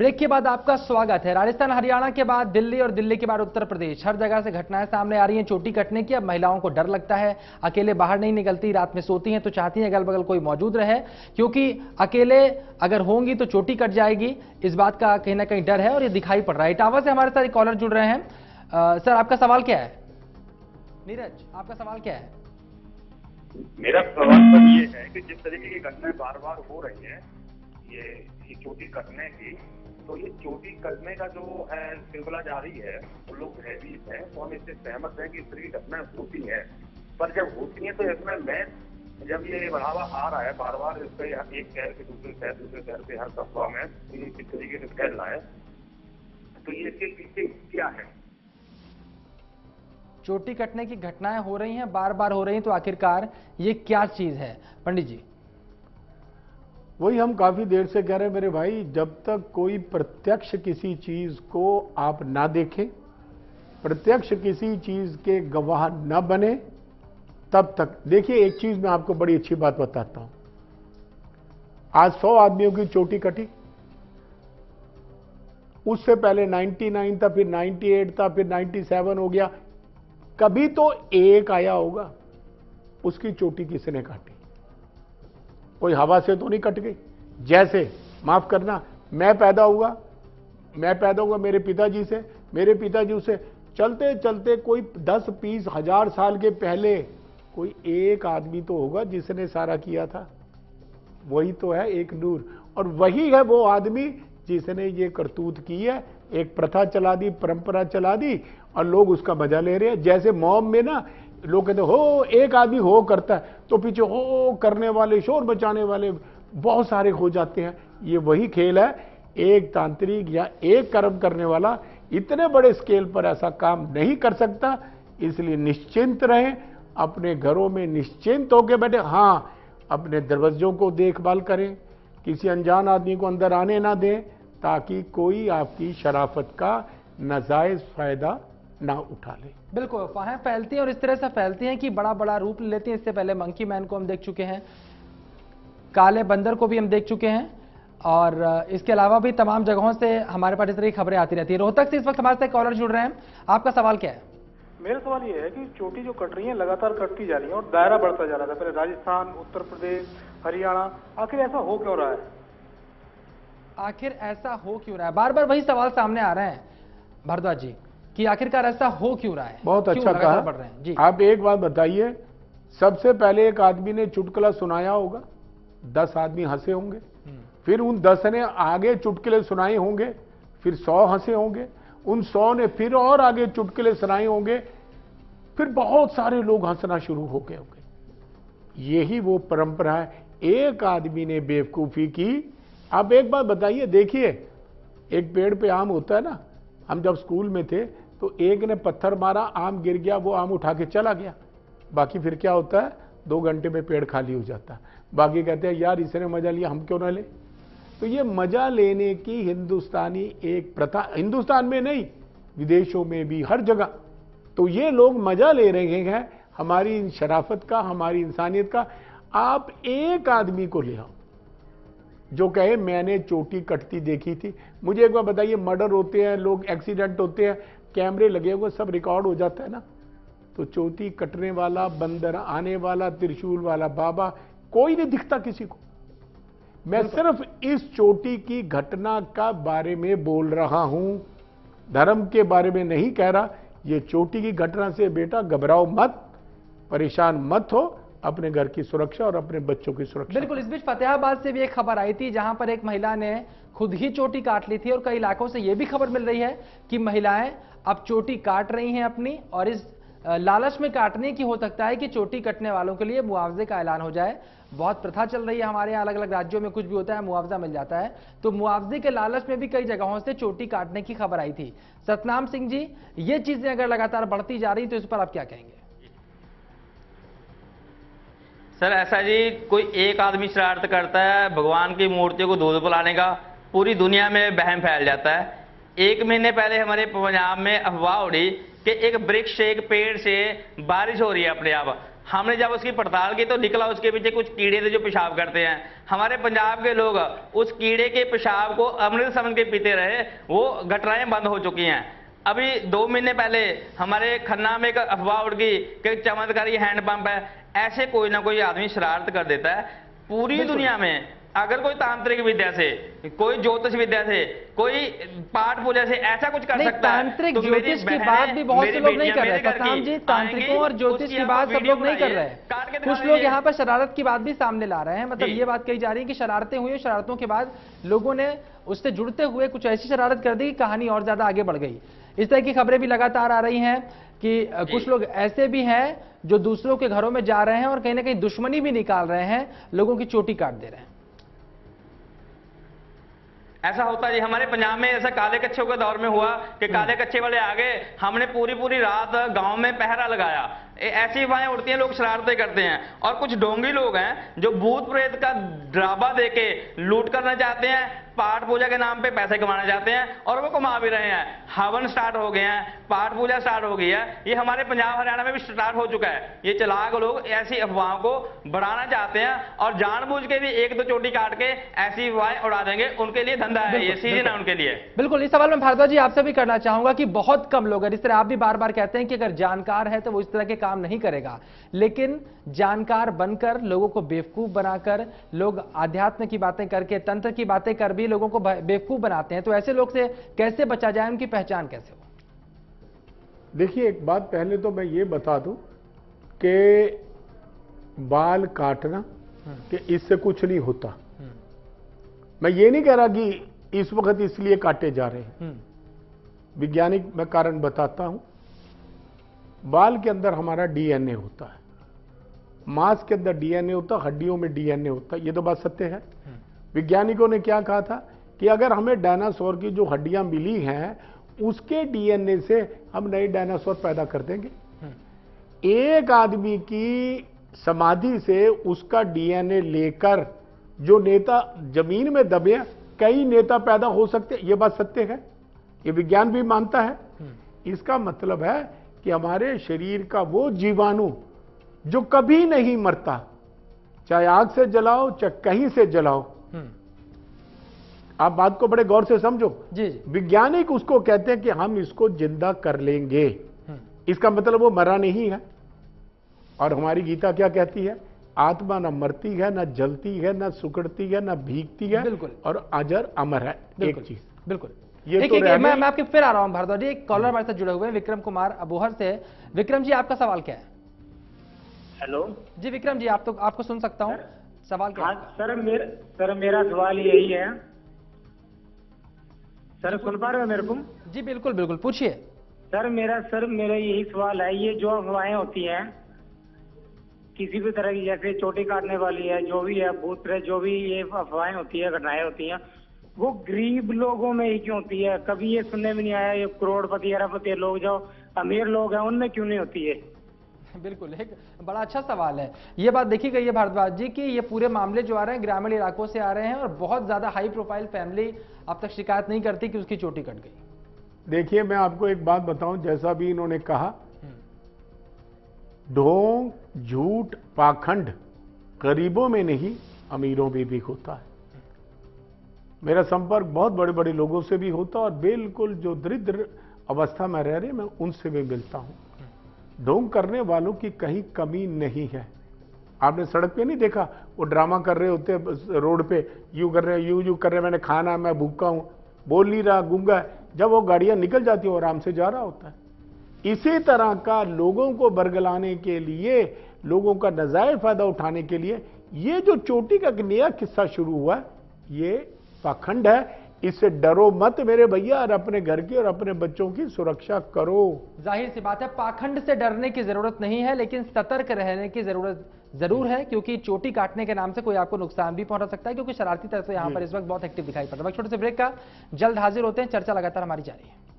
Break के बाद आपका स्वागत है। राजस्थान हरियाणा के बाद दिल्ली और दिल्ली के बाद उत्तर प्रदेश, हर जगह से घटनाएं सामने आ रही हैं चोटी कटने की। अब महिलाओं को डर लगता है, अकेले बाहर नहीं निकलती, रात में सोती हैं तो चाहती हैं अगल बगल कोई मौजूद रहे, क्योंकि अकेले अगर होंगी तो चोटी कट जाएगी, इस बात का कहीं ना कहीं डर है और ये दिखाई पड़ रहा है। इटावा से हमारे साथ एक कॉलर जुड़ रहे हैं। सर, आपका सवाल क्या है? नीरज, आपका सवाल क्या है? मेरा सवाल तो ये है कि जिस तरीके की घटनाएं बार बार हो रही हैं, ये चोटी कटने की, तो ये चोटी कटने का जो है सिलसिला जारी है, वो लोग भयभीत हैं, तो हम इससे सहमत हैं कि इस तरह की घटनाएं होती हैं। पर जब होती हैं तो इसमें जब ये बढ़ावा आ रहा है बार बार, इससे एक शहर के दूसरे शहर से हर कस्बा में ये इस तरीके से फैल रहा है, तो ये इसके पीछे क्या है? चोटी कटने की घटनाएं हो रही हैं, बार बार हो रही हैं, तो आखिरकार ये क्या चीज है पंडित जी? वही हम काफी देर से कह रहे हैं मेरे भाई, जब तक कोई प्रत्यक्ष किसी चीज को आप ना देखें, प्रत्यक्ष किसी चीज के गवाह ना बने, तब तक देखिए। एक चीज मैं आपको बड़ी अच्छी बात बताता हूं। आज 100 आदमियों की चोटी कटी, उससे पहले 99 था, फिर 98 था, फिर 97 हो गया। कभी तो एक आया होगा, उसकी चोटी किसने काटी? कोई हवा से तो नहीं कट गई। जैसे, माफ करना, मैं पैदा हुआ मेरे पिताजी से, मेरे पिताजी से चलते चलते कोई 10, 20, 1000 साल के पहले कोई एक आदमी तो होगा जिसने सारा किया था। वही तो है एक नूर, और वही है वो आदमी जिसने ये करतूत की है। एक प्रथा चला दी, परंपरा चला दी, और लोग उसका मजा ले रहे हैं। जैसे मॉब में ना लोग कहते हो, एक आदमी हो करता है तो पीछे हो करने वाले, शोर मचाने वाले बहुत सारे हो जाते हैं। ये वही खेल है। एक तांत्रिक या एक कर्म करने वाला इतने बड़े स्केल पर ऐसा काम नहीं कर सकता। इसलिए निश्चिंत रहें, अपने घरों में निश्चिंत होकर बैठे। हाँ, अपने दरवाजों को देखभाल करें, किसी अनजान आदमी को अंदर आने ना दें, ताकि कोई आपकी शराफत का नाजायज फायदा ना उठा ले। बिल्कुल, अफवाहें फैलती हैं और इस तरह से फैलती हैं कि बड़ा बड़ा रूप ले लेती हैं। इससे पहले मंकी मैन को हम देख चुके हैं, काले बंदर को भी हम देख चुके हैं, और इसके अलावा भी तमाम जगहों से हमारे पास इस तरह की खबरें आती रहती है। रोहतक से इस वक्त हमारे साथ कॉलर जुड़ रहे हैं, आपका सवाल क्या है? मेरा सवाल ये है कि चोटी जो कट रही है लगातार कटती जा रही है और दायरा बढ़ता जा रहा था, पहले राजस्थान, उत्तर प्रदेश, हरियाणा, आखिर ऐसा हो क्यों रहा है? आखिर ऐसा हो क्यों रहा है? बार बार वही सवाल सामने आ रहे हैं भारद्वाज जी, कि आखिरकार ऐसा हो क्यों रहा है? बहुत अच्छा कहा। बढ़ रहे हैं जी। आप एक बात बताइए, सबसे पहले एक आदमी ने चुटकुला सुनाया होगा, 10 आदमी हंसे होंगे, फिर उन 10 ने आगे चुटकुले सुनाए होंगे, फिर 100 हंसे होंगे, उन 100 ने फिर और आगे चुटकुले सुनाए होंगे, फिर बहुत सारे लोग हंसना शुरू हो गए होंगे। यही वो परंपरा है। एक आदमी ने बेवकूफी की। आप एक बात बताइए, देखिए, एक पेड़ पे आम होता है ना, हम जब स्कूल में थे तो एक ने पत्थर मारा, आम गिर गया, वो आम उठा के चला गया। बाकी फिर क्या होता है, 2 घंटे में पेड़ खाली हो जाता है। बाकी कहते हैं यार इसने मजा लिया, हम क्यों ना ले। तो ये मजा लेने की हिंदुस्तानी एक प्रथा, हिंदुस्तान में नहीं, विदेशों में भी, हर जगह। तो ये लोग मजा ले रहे हैं हमारी शराफत का, हमारी इंसानियत का। आप एक आदमी को ले आओ जो कहे मैंने चोटी कटती देखी थी। मुझे एक बार बताइए, मर्डर होते हैं, लोग एक्सीडेंट होते हैं, कैमरे लगे हुए, सब रिकॉर्ड हो जाता है ना। तो चोटी कटने वाला, बंदर आने वाला, त्रिशूल वाला बाबा, कोई नहीं दिखता किसी को। मैं सिर्फ इस चोटी की घटना का बारे में बोल रहा हूं, धर्म के बारे में नहीं कह रहा। ये चोटी की घटना से बेटा घबराओ मत, परेशान मत हो, अपने घर की सुरक्षा और अपने बच्चों की सुरक्षा। बिल्कुल। इस बीच फतेहाबाद से भी एक खबर आई थी, जहां पर एक महिला ने खुद ही चोटी काट ली थी, और कई इलाकों से यह भी खबर मिल रही है कि महिलाएं अब चोटी काट रही हैं अपनी, और इस लालच में काटने की हो सकता है कि चोटी कटने वालों के लिए मुआवजे का ऐलान हो जाए। बहुत प्रथा चल रही है हमारे यहाँ, अलग अलग राज्यों में कुछ भी होता है मुआवजा मिल जाता है, तो मुआवजे के लालच में भी कई जगहों से चोटी काटने की खबर आई थी। सतनाम सिंह जी, ये चीजें अगर लगातार बढ़ती जा रही तो इस पर आप क्या कहेंगे? सर, ऐसा जी, कोई एक आदमी शरारत करता है, भगवान की मूर्तियों को दूध पिलाने का, पूरी दुनिया में वहम फैल जाता है। 1 महीने पहले हमारे पंजाब में अफवाह उड़ी कि एक वृक्ष से, एक पेड़ से बारिश हो रही है अपने आप, हमने जब उसकी पड़ताल की तो निकला उसके पीछे कुछ कीड़े थे जो पेशाब करते हैं। हमारे पंजाब के लोग उस कीड़े के पेशाब को अमृत समझ के पीते रहे, वो गटराएं बंद हो चुकी हैं। अभी 2 महीने पहले हमारे खन्ना में एक अफवाह उड़ गई कि चमत्कारी हैंडपंप है। ऐसे कोई ना कोई आदमी शरारत कर देता है। पूरी दुनिया में अगर कोई तांत्रिक विद्या से, कोई ज्योतिष विद्या से, कोई पाठ पूजा से ऐसा कुछ कर सकता है, तांत्रिक ज्योतिष की बात भी बहुत से लोग नहीं कर रहे। सतनाम जी, तांत्रिकों और ज्योतिष की बात सब लोग नहीं कर रहे हैं। कुछ लोग यहाँ पर शरारत की बात भी सामने ला रहे हैं। मतलब ये बात कही जा रही है कि शरारतें हुई, शरारतों के बाद लोगों ने उससे जुड़ते हुए कुछ ऐसी शरारत कर दी कि कहानी और ज्यादा आगे बढ़ गई। इस तरह की खबरें भी लगातार आ रही हैं कि कुछ लोग ऐसे भी हैं जो दूसरों के घरों में जा रहे हैं और कहीं ना कहीं दुश्मनी भी निकाल रहे हैं, लोगों की चोटी काट दे रहे हैं। ऐसा होता है जी। हमारे पंजाब में ऐसा काले कच्छे के दौर में हुआ कि काले कच्छे वाले आ गए, हमने पूरी रात गांव में पहरा लगाया। ऐसी अफवाहें उड़ती हैं, लोग शरारतें करते हैं। और कुछ ढोंगी लोग हैं जो भूत प्रेत का ड्रामा देके लूट करना चाहते हैं, पाठ पूजा के नाम पे पैसे कमाना चाहते हैं और वो कमा भी रहे हैं। हवन स्टार्ट हो गए हैं, पाठ पूजा स्टार्ट हो गई है। ये हमारे पंजाब हरियाणा में भी स्टार्ट हो चुका है। ये चालाक लोग ऐसी अफवाहों को बढ़ाना चाहते हैं और जानबूझ के भी 1-2 चोटी काट के ऐसी अफवाहें उड़ा देंगे। उनके लिए धंधा है, ये सीजन है उनके लिए। बिल्कुल। इस सवाल में भारद्वाज जी आपसे भी करना चाहूंगा कि बहुत कम लोग, इस तरह आप भी बार बार कहते हैं कि अगर जानकार है तो वो इस तरह के काम नहीं करेगा, लेकिन जानकार बनकर लोगों को बेवकूफ बनाकर, लोग आध्यात्म की बातें करके, तंत्र की बातें कर भी लोगों को बेवकूफ बनाते हैं। तो ऐसे लोग से कैसे बचा जाए, उनकी पहचान कैसे हो? देखिए, एक बात पहले तो मैं ये बता दूं कि बाल काटना कि इससे कुछ नहीं होता। मैं ये नहीं कह रहा कि इस वक्त इसलिए काटे जा रहे हैं। वैज्ञानिक मैं कारण बताता हूं। बाल के अंदर हमारा डीएनए होता है, मांस के अंदर डीएनए होता है, हड्डियों में डीएनए होता है। ये तो बात सत्य है। वैज्ञानिकों ने क्या कहा था कि अगर हमें डायनासोर की जो हड्डियां मिली हैं उसके डीएनए से हम नए डायनासोर पैदा कर देंगे। एक आदमी की समाधि से उसका डीएनए लेकर जो नेता जमीन में दबे, कई नेता पैदा हो सकते। ये बात सत्य है, ये विज्ञान भी मानता है। इसका मतलब है कि हमारे शरीर का वो जीवाणु जो कभी नहीं मरता, चाहे आग से जलाओ चाहे कहीं से जलाओ, आप बात को बड़े गौर से समझो। जी। वैज्ञानिक उसको कहते हैं कि हम इसको जिंदा कर लेंगे। इसका मतलब वो मरा नहीं है। और हमारी गीता क्या कहती है? आत्मा न मरती है, न जलती है, न सुकड़ती है, न भीगती है। बिल्कुल। और अजर अमर है। एक चीज बिल्कुल। ये तो मैं आपके फिर आ रहा हूं भारद्वाज जी। एक कॉलर हमारे साथ जुड़े हुए हैं, विक्रम कुमार अबोहर से। विक्रम जी, आपका सवाल क्या है? हेलो जी विक्रम जी, आपको सुन सकता हूं। सवाल क्या है? सर मेरा सवाल यही है। सर सुन पा रहे हो मेरे को? जी बिल्कुल बिल्कुल, पूछिए। सर मेरा यही सवाल है, ये जो अफवाहें होती हैं किसी भी तरह की, जैसे चोटी काटने वाली है, जो भी है, भूत प्रेत, जो भी ये अफवाहें होती है, घटनाएं होती हैं, वो गरीब लोगों में ही क्यों होती है? कभी ये सुनने में नहीं आया ये करोड़पति अरबपति लोग जो अमीर लोग हैं उनमें क्यों नहीं होती है? बिल्कुल, एक बड़ा अच्छा सवाल है। ये बात देखी गई है भारद्वाज जी कि ये पूरे मामले जो आ रहे हैं ग्रामीण इलाकों से आ रहे हैं और बहुत ज्यादा हाई प्रोफाइल फैमिली अब तक शिकायत नहीं करती कि उसकी चोटी कट गई। देखिए, मैं आपको एक बात बताऊं, जैसा भी इन्होंने कहा, ढोंग, झूठ, पाखंड गरीबों में नहीं अमीरों में भी होता है। मेरा संपर्क बहुत बड़े बड़े लोगों से भी होता है और बिल्कुल जो दरिद्र अवस्था में रह रहे मैं उनसे भी मिलता हूं। ढोंग करने वालों की कहीं कमी नहीं है। आपने सड़क पे नहीं देखा वो ड्रामा कर रहे होते रोड पे, यूं कर रहे, यूं कर रहे, मैंने खाना, मैं भूखा हूं, बोल नहीं रहा, गूंगा है। जब वो गाड़ियां निकल जाती है वो आराम से जा रहा होता है। इसी तरह का लोगों को बरगलाने के लिए, लोगों का नाजायज फायदा उठाने के लिए ये जो चोटी का नया किस्सा शुरू हुआ, ये पाखंड है। इससे डरो मत मेरे भैया, और अपने घर की और अपने बच्चों की सुरक्षा करो। जाहिर सी बात है, पाखंड से डरने की जरूरत नहीं है, लेकिन सतर्क रहने की जरूरत जरूर है, क्योंकि चोटी काटने के नाम से कोई आपको नुकसान भी पहुंचा सकता है, क्योंकि शरारती तरह से यहां पर इस वक्त बहुत एक्टिव दिखाई पड़ रहा है। छोटे से ब्रेक का, जल्द हाजिर होते हैं, चर्चा लगातार हमारी जारी है।